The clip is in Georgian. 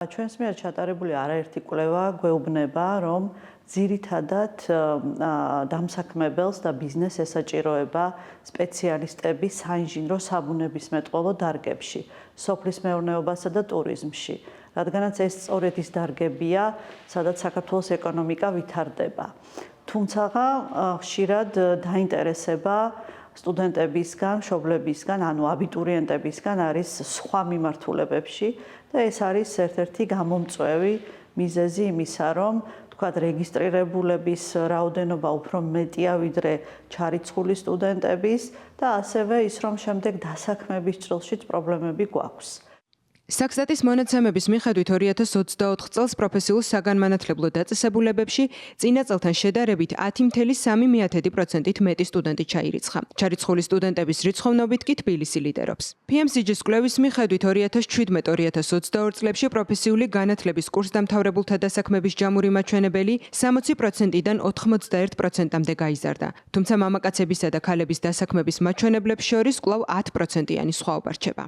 ჩვენს მიერ ჩატარებული არაერთი კვლევა გვეუბნება, რომ ძირითადად დამსაქმებელს და ბიზნესს ესაჭიროება სპეციალისტები საინჟინრო საბუნებისმეტყველო დარგებში, სოფლის მეურნეობასა და ტურიზმში, რადგანაც ეს სწორედ ის დარგებია, სადაც საქართველოს ეკონომიკა ვითარდება. თუმცა ხშირად დაინტერესება სტუდენტებისგან, მშობლებისგან, ანუ აბიტურიენტებისგან არის სხვა მიმართულებებში და ეს არის ერთ-ერთი გამომწვევი მიზეზი იმისა, რომ თქვათ რეგისტრირებულების რაოდენობა უფრო მეტია ვიდრე ჩარიცხული სტუდენტების და ასევე ის, რომ შემდეგ დასაქმების ჭრილშიც პრობლემები გვაქვს. საქსტატის მონაცემების მიხედვით 2024 წელს პროფესიულ საგანმანათლებლო დაწესებულებებში წინა წელთან შედარებით 10,3% მეტი სტუდენტი ჩაირიცხა. ჩარიცხული სტუდენტების რიცხოვნობით კი თბილისი ლიდერობს. PMCG-ის კვლევის მიხედვით 2017-2022 წლებში პროფესიული განათლების კურსდამთავრებულთა დასაქმების ჯამური მაჩვენებელი 60%-დან 91%-მდე გაიზარდა. თუმცა მამაკაცებისა და ქალების დასაქმების მაჩვენებლებს შორის კვლავ 10%-იანი სხვაობა რჩება.